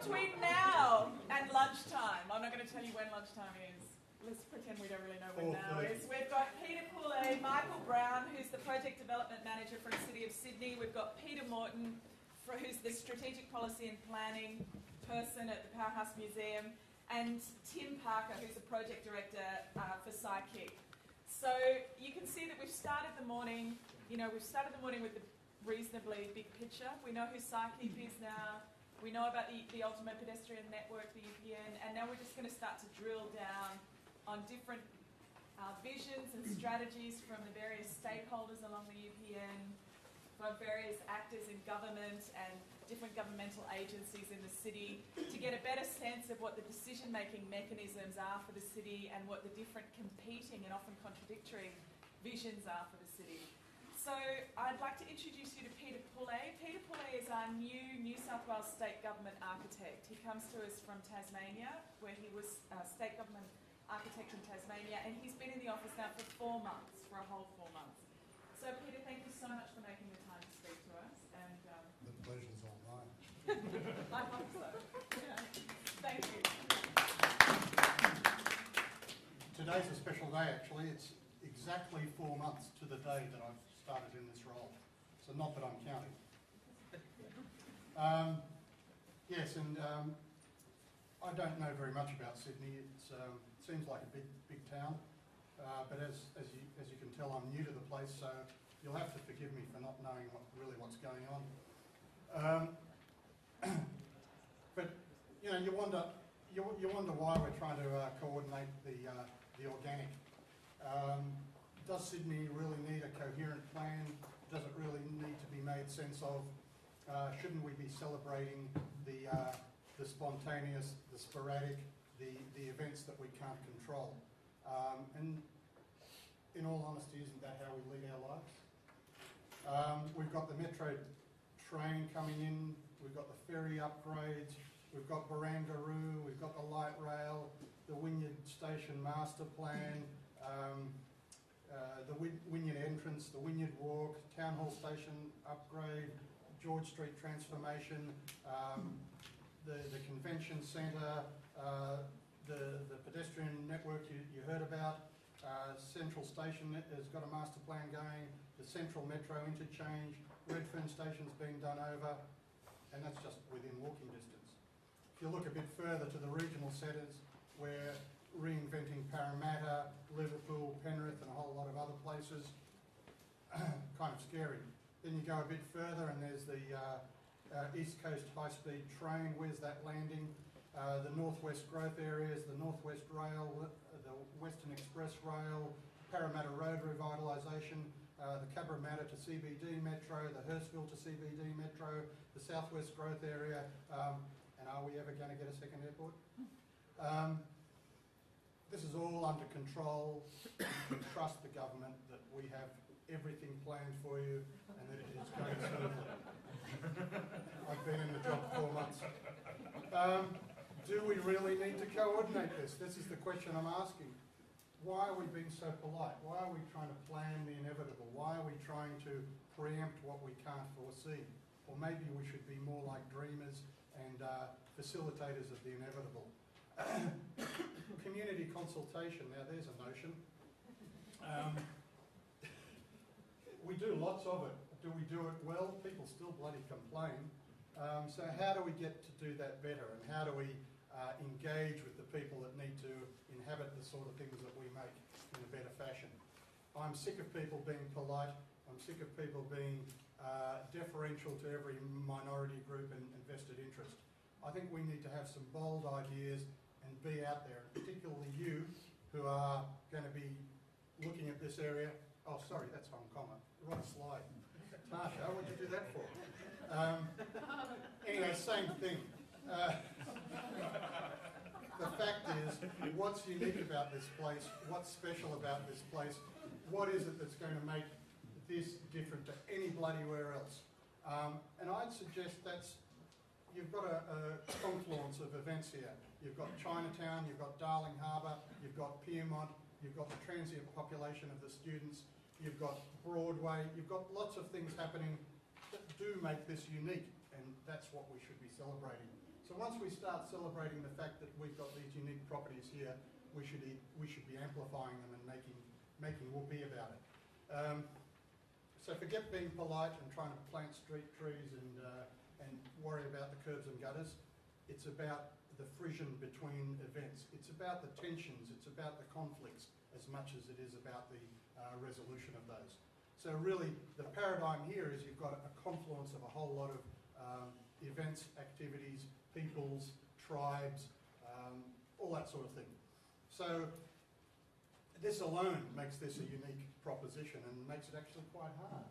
between now and lunchtime, I'm not going to tell you when lunchtime is. Let's pretend we don't really know when now is. We've got Peter Poulet, Michael Brown, who's the Project Development Manager for the City of Sydney. We've got Peter Morton, who's the Strategic Policy and Planning person at the Powerhouse Museum, and Tim Parker, who's the Project Director for Psychic. So you can see that we've started the morning, with the reasonably big picture. We know who Psychic is now. We know about the Ultimate Pedestrian Network, the UPN, and now we're just going to start to drill down on different visions and strategies from the various stakeholders along the UPN, from various actors in government and different governmental agencies in the city, to get a better sense of what the decision-making mechanisms are for the city and what the different competing and often contradictory visions are for the city. So I'd like to introduce you to Peter Poulet. Peter Poulet is our new New South Wales State Government Architect. He comes to us from Tasmania, where he was State Government Architect in Tasmania, and he's been in the office now for 4 months, for a whole 4 months. So Peter, thank you so much for making the time to speak to us. And the pleasure's all mine. I hope so. Yeah. Thank you. Today's a special day, actually. It's exactly 4 months to the day that I've started in this role. So not that I'm counting. Yes, and I don't know very much about Sydney. It seems like a big town, but as you can tell, I'm new to the place, so you'll have to forgive me for not knowing what's going on. But you wonder why we're trying to coordinate the organic. Does Sydney really need a coherent plan? Does it really need to be made sense of? Shouldn't we be celebrating the spontaneous, the sporadic, the events that we can't control? And in all honesty, isn't that how we lead our lives? We've got the metro train coming in, we've got the ferry upgrades, we've got Barangaroo, we've got the light rail, the Wynyard Station master plan, the Wynyard entrance, the Wynyard walk, Town Hall Station upgrade, George Street transformation, the convention centre, the pedestrian network you heard about, Central Station has got a master plan going, the Central Metro interchange, Redfern Station's being done over, and that's just within walking distance. If you look a bit further to the regional centres, we're reinventing Parramatta, Liverpool, Penrith and a whole lot of other places. Kind of scary. Then you go a bit further and there's the East Coast high-speed train. Where's that landing? The Northwest growth areas, the Northwest Rail, the Western Express Rail, Parramatta Road revitalisation, the Cabramatta to CBD Metro, the Hurstville to CBD Metro, the Southwest growth area, and are we ever going to get a second airport? This is all under control. You can trust the government that we have everything planned for you and that it is going smoothly. I've been in the job 4 months. Do we really need to coordinate this? This is the question I'm asking. Why are we being so polite? Why are we trying to plan the inevitable? Why are we trying to preempt what we can't foresee? Or maybe we should be more like dreamers and facilitators of the inevitable. Community consultation, now there's a notion. We do lots of it. Do we do it well? People still bloody complain. So how do we get to do that better, and how do we engage with the people that need to inhabit the sort of things that we make in a better fashion? I'm sick of people being polite. I'm sick of people being deferential to every minority group and vested interest. I think we need to have some bold ideas and be out there, and particularly you who are going to be looking at this area. Oh, sorry, that's Hong Kong. Wrong slide. Tasha, what did you do that for? Anyway, same thing. The fact is, what's unique about this place? What's special about this place? What is it that's going to make this different to any bloody where else? And I'd suggest you've got a confluence of events here. You've got Chinatown, you've got Darling Harbour, you've got Piermont, you've got the transient population of the students, you've got Broadway, you've got lots of things happening that do make this unique, and that's what we should be celebrating. So once we start celebrating the fact that we've got these unique properties here, we should be amplifying them and making whoopee about it. So forget being polite and trying to plant street trees and worry about the curbs and gutters. It's about the frisson between events. It's about the tensions. It's about the conflicts as much as it is about the resolution of those. So really, the paradigm here is you've got a confluence of a whole lot of events, activities, peoples, tribes, all that sort of thing. So this alone makes this a unique proposition and makes it actually quite hard.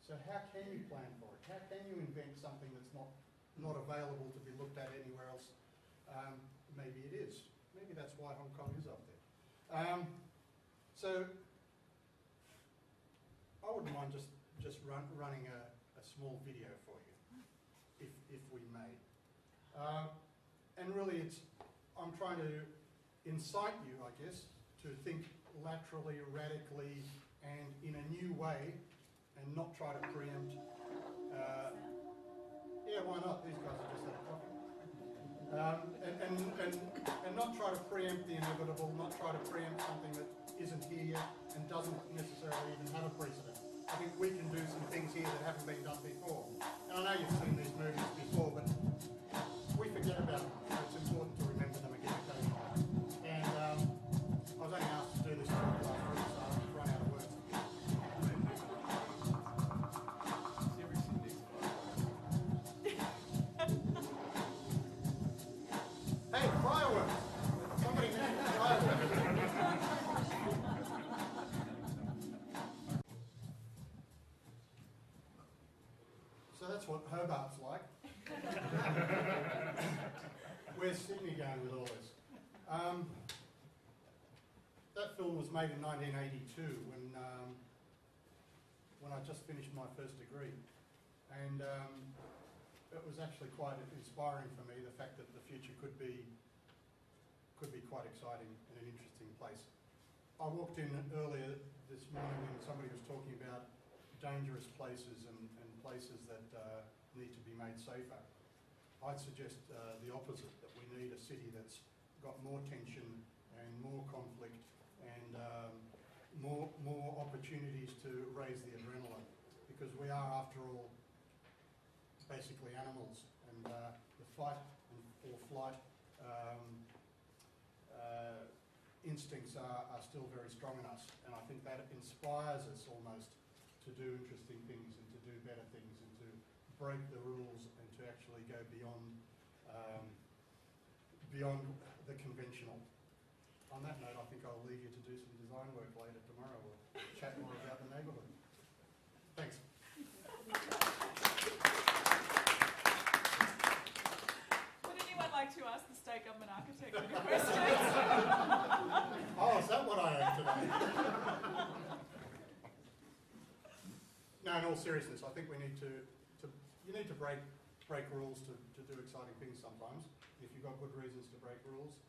So how can you plan for it? How can you invent something that's not available to be looked at anywhere else? Maybe it is. Maybe that's why Hong Kong is up there. So I wouldn't mind just running a small video for you, if we may. And really, I'm trying to incite you, I guess, to think laterally, radically, and in a new way, and not try to preempt. Yeah, why not? These guys are just had a coffee. And not try to preempt the inevitable, not try to preempt something that isn't here yet and doesn't necessarily even have a precedent. I think we can do some things here that haven't been done before. And I know you've seen these movies before, but we forget about them. So it's important to remember them again occasionally. And I was only asked to do this talk last week, so I've run out of words. Hey, fireworks! Somebody mentioned fireworks. So that's what Hobart's like. Where's Sydney going with all this? That film was made in 1982 when I just finished my first degree. And it was actually quite inspiring for me, the fact that the future could be quite exciting and an interesting place. I walked in earlier this morning and somebody was talking about dangerous places and places that need to be made safer. I'd suggest the opposite, that we need a city that's got more tension and more conflict and more opportunities to raise the adrenaline, because we are, after all, basically animals, and the fight or flight instincts are still very strong in us, and I think that inspires us almost to do interesting things and to do better things and to break the rules and to actually go beyond the conventional. On that note, I think I'll leave you to do some design work later tomorrow or chat more about the neighbourhood. Thanks. Would anyone like to ask the State Government Architect any questions? Oh, is that what I am today? No, in all seriousness, I think we need to break rules to do exciting things sometimes. If you've got good reasons to break rules,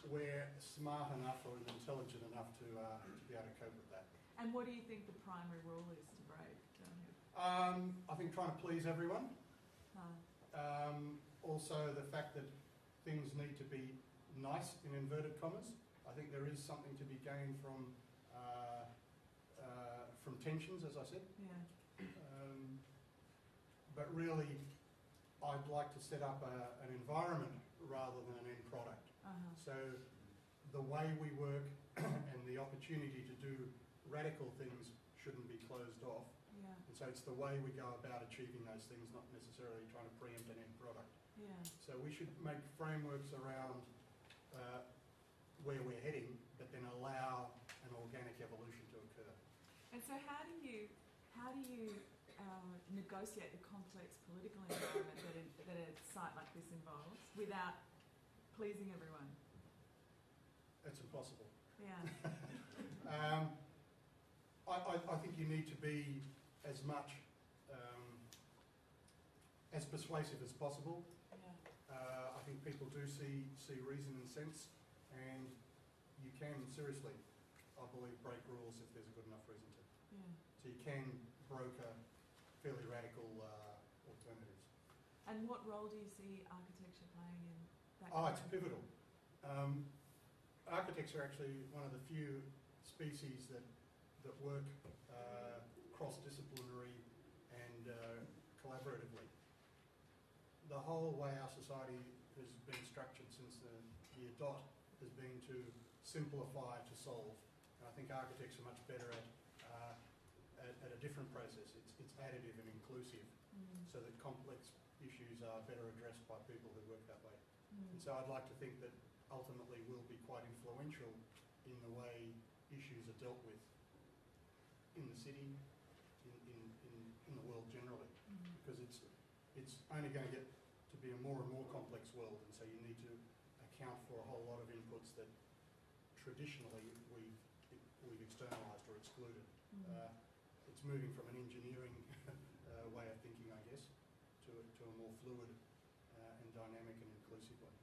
we're smart enough or intelligent enough to be able to cope with that. And what do you think the primary rule is to break? I think trying to please everyone. Also the fact that things need to be nice, in inverted commas. I think there is something to be gained from tensions, as I said. Yeah. But really, I'd like to set up an environment rather than an end product. So the way we work and the opportunity to do radical things shouldn't be closed off. Yeah. And so it's the way we go about achieving those things, not necessarily trying to preempt an end product. Yeah. So we should make frameworks around where we're heading, but then allow an organic evolution to occur. And so how do you negotiate the complex political environment that a site like this involves without pleasing everyone? It's impossible. Yeah. I think you need to be as much as persuasive as possible. Yeah. I think people do see reason and sense, and you can seriously, I believe, break rules if there's a good enough reason to. Yeah. So you can broker fairly radical alternatives. And what role do you see architecture playing in that? Oh, it's pivotal. Architects are actually one of the few species that work cross-disciplinary and collaboratively. The whole way our society has been structured since the year dot has been to simplify, to solve. And I think architects are much better at a different process. It's additive and inclusive, so that complex issues are better addressed by people who work that way. And so I'd like to think that ultimately we'll be quite influential in the way issues are dealt with in the city, in the world generally, because it's only going to get to be a more and more complex world, and so you need to account for a whole lot of inputs that traditionally we've externalised or excluded. It's moving from an engineering way of thinking, I guess, to a more fluid and dynamic and inclusive one.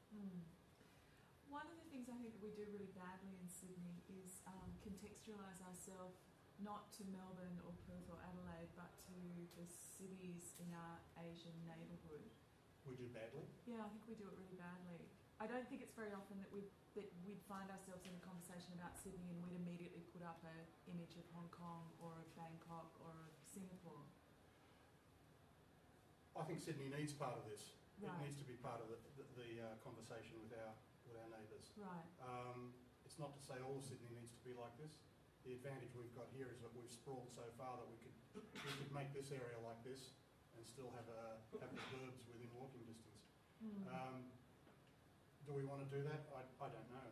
One of the things I think that we do really badly in Sydney is contextualise ourselves not to Melbourne or Perth or Adelaide, but to the cities in our Asian neighbourhood. We do badly? Yeah, I think we do it really badly. I don't think it's very often that we'd find ourselves in a conversation about Sydney and we'd immediately put up an image of Hong Kong or of Bangkok or of Singapore. I think Sydney needs part of this. Right. It needs to be part of the conversation with our neighbours. Right. It's not to say all of Sydney needs to be like this. The advantage we've got here is that we've sprawled so far that we could make this area like this and still have the burbs within walking distance. Do we want to do that? I don't know.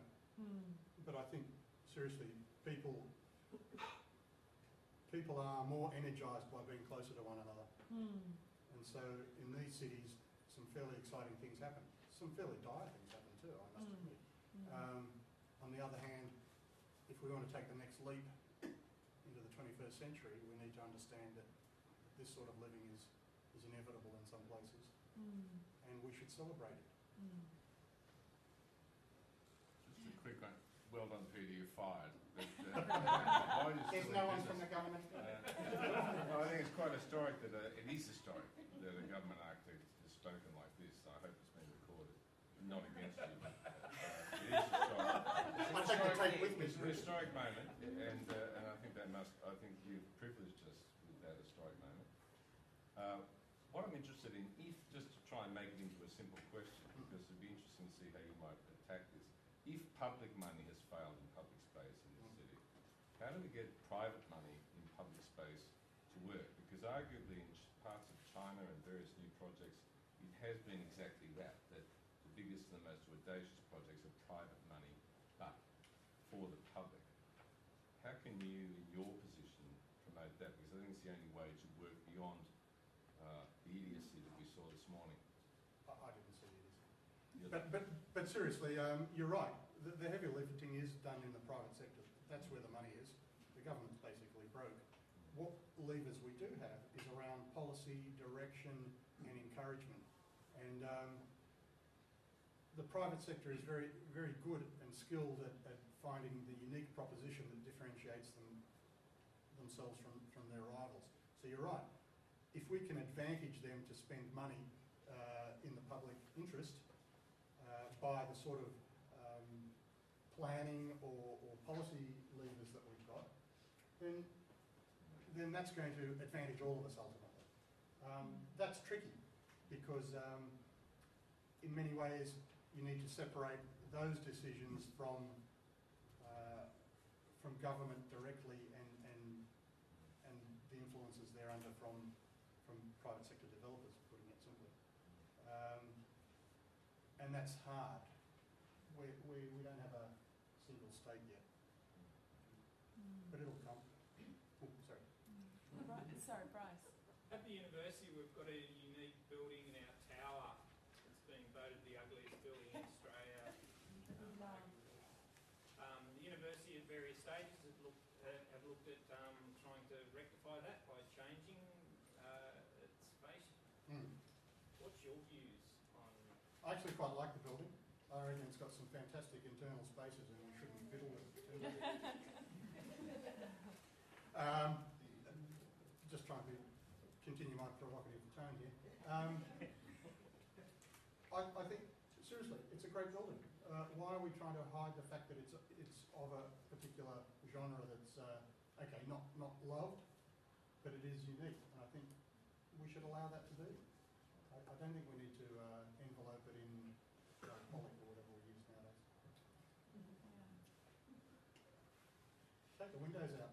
But I think seriously, people are more energised by being closer to one another. And so in these cities, some fairly exciting things happen. Some fairly dire things happen too, I must admit. On the other hand, if we want to take the next leap into the 21st century, we need to understand that this sort of living is inevitable in some places, and we should celebrate it. Just a quick one. Well done, Peter, you're fired. But, There's no one from the government? I think it's quite historic that it is historic that a government architect has spoken like this. I hope it's been recorded. Not against you, but it is historic. It's a historic moment, and I think I think you've privileged us with that historic moment. What I'm interested in, just to try and make it into a simple question, because it'd be interesting to see how you might attack this. If public money has failed in public space in the city, how do we get private money in public space to work? Because arguably in parts of China and various new projects, it has been exactly that the biggest and the most audacious projects are private money, but for the public. How can you, in your position, promote that? Because I think it's the only way to work beyond the idiocy that we saw this morning. I didn't see idiocy. But seriously, you're right. The heavy lifting is done in the private sector. That's where the money is. The government's basically broke. What levers we do have is around policy, direction and encouragement. And the private sector is very, very good and skilled at finding the unique proposition that differentiates themselves from their rivals. So you're right. If we can advantage them to spend money in the public interest by the sort of planning or policy levers that we've got, then that's going to advantage all of us ultimately. That's tricky because in many ways you need to separate those decisions from government directly and the influences they're under from private sector developers, putting it simply. And that's hard. We don't have a single state yet, but it'll come. Oh, sorry. Sorry, Bryce. At the university, we've got a unique building in our tower. It's been voted the ugliest building in Australia. The university at various stages have looked at trying to rectify that by changing its space. What's your views on? I actually quite like the building. I reckon it's got some fantastic internal spaces and we shouldn't fiddle with it too much. Just trying to continue my provocative tone here. I think, seriously, it's a great building. Why are we trying to hide the fact that it's of a particular genre that's, okay, not loved, but it is unique? And I think we should allow that to be. I don't think we need to envelope it in Pollock or whatever we use nowadays. Take the windows out.